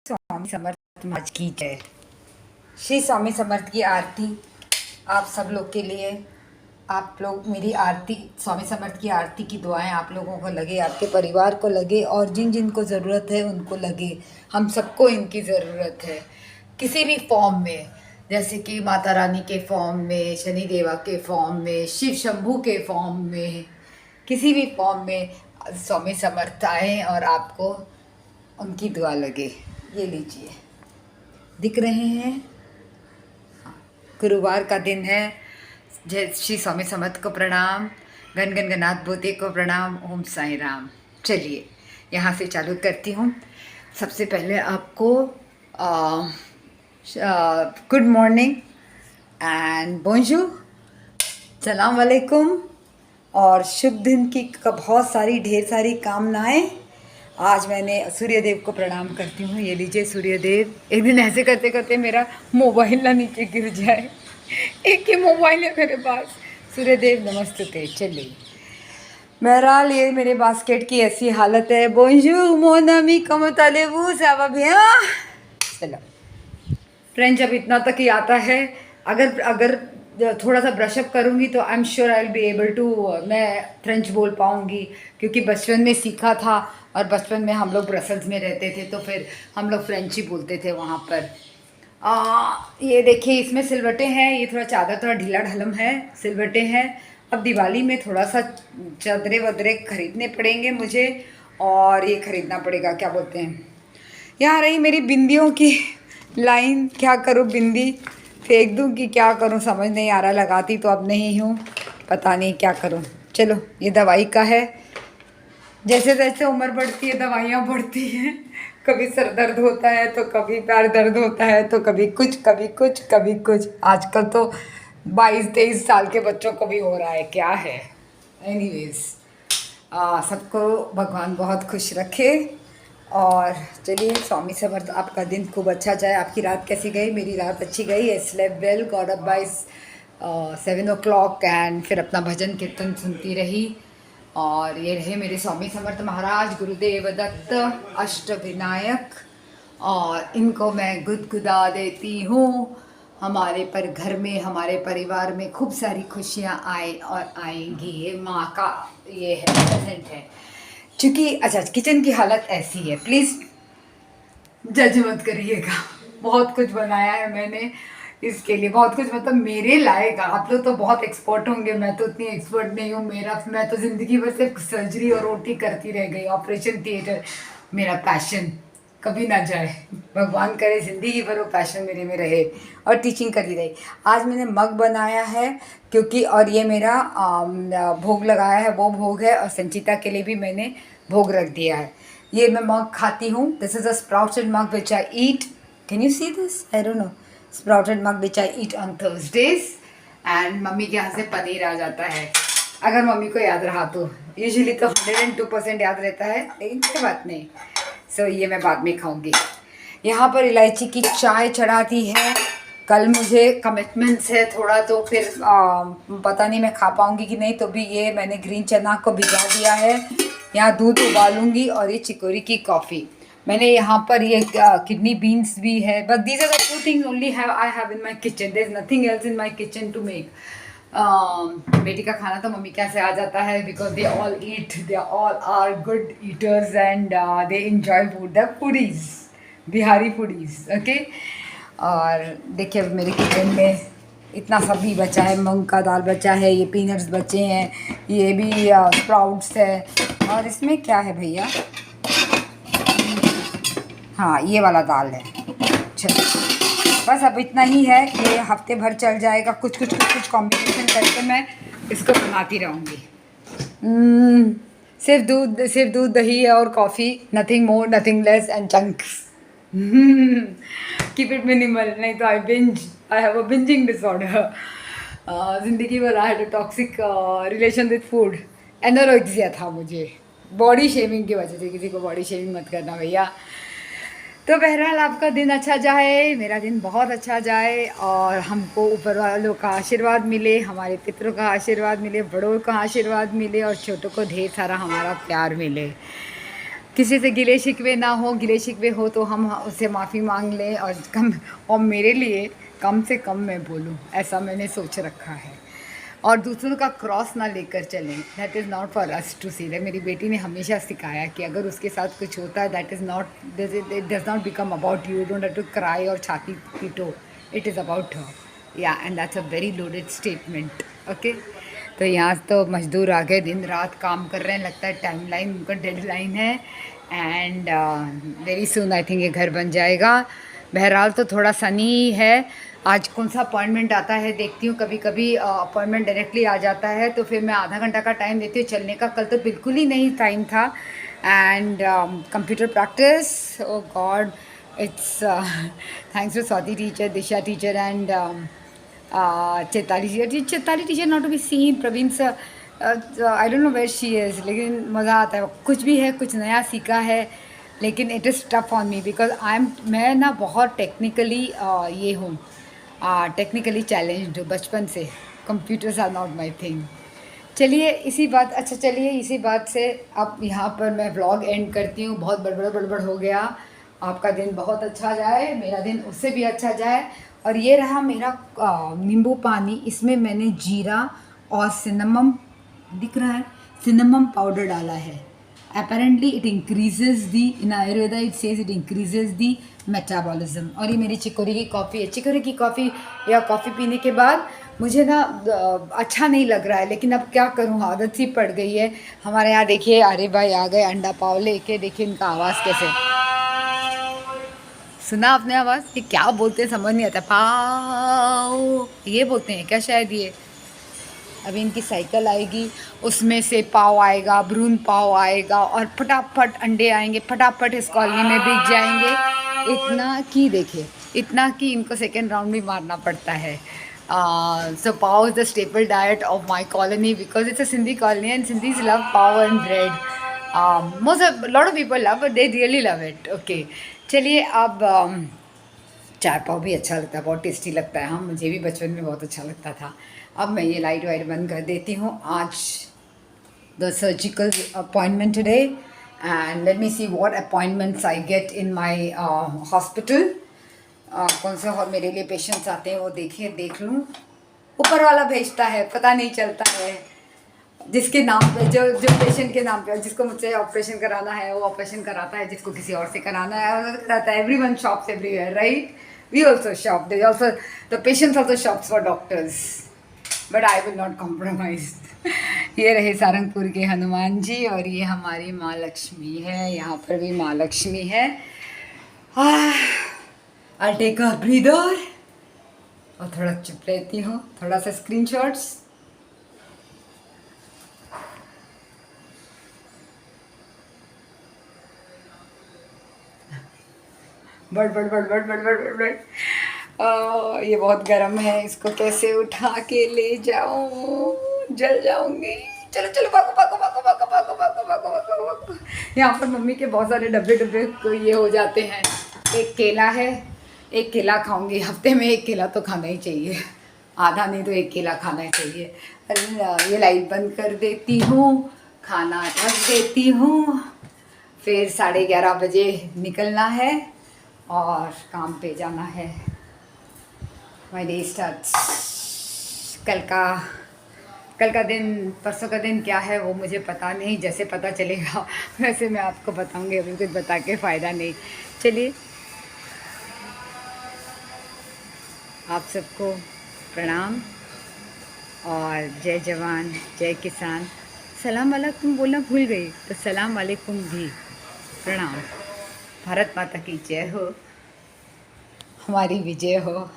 स्वामी समर्थ महाराज की जय। श्री स्वामी समर्थ की आरती आप सब लोग के लिए। आप लोग मेरी आरती, स्वामी समर्थ की आरती की दुआएं आप लोगों को लगे, आपके परिवार को लगे और जिन जिन को ज़रूरत है उनको लगे। हम सबको इनकी ज़रूरत है किसी भी फॉर्म में, जैसे कि माता रानी के फॉर्म में, शनि देवा के फॉर्म में, शिव शंभू के फॉर्म में, किसी भी फॉर्म में स्वामी समर्थ आए और आपको उनकी दुआ लगे। ये लीजिए, दिख रहे हैं, गुरुवार का दिन है। जय श्री स्वामी समर्थ को प्रणाम, गण गण गणाथ बोते को प्रणाम, ओम साई राम। चलिए यहाँ से चालू करती हूँ। सबसे पहले आपको गुड मॉर्निंग एंड बोंजूर, सलाम वालेकुम और शुभ दिन की बहुत सारी ढेर सारी कामनाएं। आज मैंने सूर्यदेव को प्रणाम करती हूँ। ये लीजिए सूर्यदेव। एक दिन ऐसे करते करते मेरा मोबाइल ना नीचे गिर जाए, एक ही मोबाइल है मेरे पास। सूर्यदेव नमस्ते। चलिए, बहरहाल ये मेरे बास्केट की ऐसी हालत है। बोंजूर मोन अमी कम तालेबू सावा भैया। चलो, फ्रेंच अब इतना तक ही आता है। अगर थोड़ा सा ब्रशअप करूँगी तो I am sure I will be able to, मैं फ्रेंच बोल पाऊँगी, क्योंकि बचपन में सीखा था और बचपन में हम लोग ब्रसल्स में रहते थे तो फिर हम लोग फ्रेंच ही बोलते थे वहाँ पर। ये देखिए, इसमें सिलवटें हैं। ये थोड़ा चादर थोड़ा ढीला ढलम है, सिलवटें हैं। अब दिवाली में थोड़ा सा चादरे वदरे खरीदने पड़ेंगे मुझे, और ये खरीदना पड़ेगा, क्या बोलते हैं, यहाँ रही मेरी बिंदियों की लाइन। क्या करूँ, बिंदी फेंक दूँ कि क्या करूँ, समझ नहीं आ रहा। लगाती तो अब नहीं हूँ, पता नहीं क्या करूँ। चलो, ये दवाई का है। जैसे जैसे उम्र बढ़ती है दवाइयाँ बढ़ती हैं। कभी सर दर्द होता है तो कभी पैर दर्द होता है तो कभी कुछ कभी कुछ कभी कुछ। आजकल तो 22-23 साल के बच्चों को भी हो रहा है, क्या है। एनीवेज, सबको भगवान बहुत खुश रखे। और चलिए, स्वामी समर्थ आपका दिन खूब अच्छा जाए। आपकी रात कैसी गई? मेरी रात अच्छी गई। I slept well, got up by 7 o'clock and फिर अपना भजन कीर्तन सुनती रही। और ये रहे मेरे स्वामी समर्थ महाराज, गुरुदेव दत्त अष्टविनायक, और इनको मैं गुदगुदा देती हूँ। हमारे घर में, हमारे परिवार में खूब सारी खुशियाँ आए और आएंगी। ये माँ का ये है, प्रेजेंट है। चूँकि अच्छा, किचन की हालत ऐसी है, प्लीज़ जज मत करिएगा। बहुत कुछ बनाया है मैंने, इसके लिए बहुत कुछ, मतलब मेरे लायक। आप लोग तो बहुत एक्सपर्ट होंगे, मैं तो उतनी एक्सपर्ट नहीं हूँ। मैं तो ज़िंदगी भर सिर्फ सर्जरी और ओटी करती रह गई। ऑपरेशन थिएटर मेरा पैशन कभी ना जाए, भगवान करे ज़िंदगी भर वो पैशन मेरे में रहे और टीचिंग करती रही। आज मैंने मग बनाया है क्योंकि, और ये मेरा भोग लगाया है, वो भोग है, और संचिता के लिए भी मैंने भोग रख दिया है। ये मैं मग खाती हूँ। This is a sprouted mug which I eat. Can you see this? I don't no. Sprouted mug which I eat on Thursdays. And mummy के यहाँ से पनीर आ जाता है, अगर मम्मी को याद रहा तो। यूजुअली तो 102% याद रहता है, लेकिन कोई बात नहीं। सो ये मैं बाद में खाऊंगी। यहाँ पर इलायची की चाय चढ़ाती है। कल मुझे कमिटमेंट्स है थोड़ा, तो फिर पता नहीं मैं खा पाऊँगी कि नहीं। तो भी ये मैंने ग्रीन चना को भिगा दिया है। यहाँ दूध उबालूंगी, और ये चिकोरी की कॉफ़ी। मैंने यहाँ पर ये किडनी बीन्स भी है, but these are the 2 things only I have in my kitchen. There is nothing else in my kitchen to make. बेटी का खाना तो मम्मी क्या से आ जाता है, because they all eat, they all are good eaters and they enjoy food, the foodies, Bihari foodies, okay. और देखिए, अब मेरे किचन में इतना सब भी बचा है। मूंग का दाल बचा है, ये पीनट्स बचे हैं, ये भी स्प्राउट्स है। और इसमें क्या है भैया? हाँ, ये वाला दाल है। चलो, बस अब इतना ही है। ये हफ्ते भर चल जाएगा। कुछ कॉम्बिनेशन करके मैं इसको बनाती रहूँगी। सिर्फ दूध दही और coffee, nothing more nothing less and chunks. Keep it minimal, नहीं तो I have a bingeing disorder. ज़िंदगी भर I had a toxic relation with food. Anorexia था मुझे, बॉडी शेमिंग की वजह से। किसी को बॉडी शेमिंग मत करना भैया। तो बहरहाल, आपका दिन अच्छा जाए, मेरा दिन बहुत अच्छा जाए, और हमको ऊपर वालों का आशीर्वाद मिले, हमारे पितरों का आशीर्वाद मिले, बड़ों का आशीर्वाद मिले, और छोटों को ढेर सारा हमारा प्यार मिले। किसी से गिले शिकवे ना हो, गिले शिकवे हो तो हम उससे माफ़ी मांग लें और मेरे लिए कम से कम मैं बोलूँ, ऐसा मैंने सोच रखा है। और दूसरों का क्रॉस ना लेकर चलें, that is not for us to see. मेरी बेटी ने हमेशा सिखाया कि अगर उसके साथ कुछ होता है, that is not, it does not become about you don't have to cry और छाती पीटो, इट इज़ अबाउट हर। या and that's a very loaded statement. Okay, तो यहाँ तो मज़दूर आ गए, दिन रात काम कर रहे हैं, लगता है टाइमलाइन उनका डेडलाइन है। And very soon I think ये घर बन जाएगा। बहरहाल तो थोड़ा सनी है। आज कौन सा अपॉइंटमेंट आता है देखती हूँ। कभी कभी अपॉइंटमेंट डायरेक्टली आ जाता है तो फिर मैं आधा घंटा का टाइम देती हूँ चलने का। कल तो बिल्कुल ही नहीं टाइम था। And computer practice, oh god, it's thanks to Swati teacher, Disha teacher and Chetali teacher not to be seen, Praveen sir, I don't know where she is, लेकिन मज़ा आता है। कुछ भी है, कुछ नया सीखा है, लेकिन it is tough on me because मैं ना बहुत टेक्निकली ये हूँ, टेक्निकली चैलेंज्ड हूँ बचपन से। Computers are not my thing. चलिए इसी बात से अब यहाँ पर मैं व्लॉग एंड करती हूँ। बहुत बड़बड़ हो गया। आपका दिन बहुत अच्छा जाए, मेरा दिन उससे भी अच्छा जाए। और ये रहा मेरा नींबू पानी। इसमें मैंने जीरा और सिनेमम, दिख रहा है, सिनेमम पाउडर डाला है। Apparently it increases the, in Ayurveda it says it increases the metabolism. और ये मेरी चिकोरी की कॉफ़ी है। चिकोरी की कॉफ़ी या कॉफ़ी पीने के बाद मुझे ना अच्छा नहीं लग रहा है, लेकिन अब क्या करूँ, आदत सी पड़ गई है। हमारे यहाँ देखिए आर्य भाई आ गए अंडा पाव लेके। देखिए इनका आवाज़ कैसे, सुना आपने आवाज़? ये क्या बोलते हैं समझ नहीं आता। पाव ये बोलते हैं क्या शायद ये। अभी इनकी साइकिल आएगी, उसमें से पाव आएगा, भ्रूण पाव आएगा और फटाफट अंडे आएंगे, फटाफट इस कॉलोनी में बिक जाएंगे। इतना कि देखिए, इतना कि इनको सेकेंड राउंड भी मारना पड़ता है। So pav is the staple diet of my colony because it's a Sindhi colony and Sindhis love pav and bread. Most lot of people love, but they really love it. Okay, चलिए अब चाय पाव भी अच्छा लगता है, बहुत टेस्टी लगता है। हाँ, मुझे भी बचपन में बहुत अच्छा लगता था। अब मैं ये लाइट वाइट बंद कर देती हूँ। आज the surgical appointment today, and let me see what appointments I get in my hospital. कौन से और मेरे लिए पेशेंट्स आते हैं वो देख लूँ। ऊपर वाला भेजता है, पता नहीं चलता है। जिसके नाम पे, जो पेशेंट के नाम पे, जिसको मुझसे ऑपरेशन कराना है वो ऑपरेशन कराता है, जिसको किसी और से कराना है वो कराता है। Everyone shops everywhere, right? We also shop, they also, the patients also shops for doctors, but I will not compromise. ये रहे सारंगपुर के हनुमान जी और ये हमारी माँ लक्ष्मी है। यहाँ पर भी माँ लक्ष्मी है। आई टेक अ ब्रीदर और थोड़ा चुप रहती हूँ, थोड़ा सा स्क्रीनशॉट्स। बड़ ये बहुत गर्म है, इसको कैसे उठा के ले जाऊं, जल जाऊंगी। चलो चलो भागो भागो भागो भागो भागो भागो भागो भागो भागो। यहाँ पर मम्मी के बहुत सारे डब्बे ये हो जाते हैं। एक केला है, एक केला खाऊंगी, हफ्ते में एक केला तो खाना ही चाहिए, आधा नहीं तो एक केला खाना ही चाहिए। ये लाइट बंद कर देती हूँ, खाना रख देती हूँ, फिर 11:30 बजे निकलना है और काम पे जाना है। My day starts. कल का दिन, परसों का दिन क्या है वो मुझे पता नहीं, जैसे पता चलेगा वैसे मैं आपको बताऊंगी। अभी कुछ बता के फ़ायदा नहीं। चलिए, आप सबको प्रणाम और जय जवान जय किसान। सलाम वालेकुम बोलना भूल गई, तो सलाम वालेकुम भी प्रणाम। भारत माता की जय हो, हमारी विजय हो।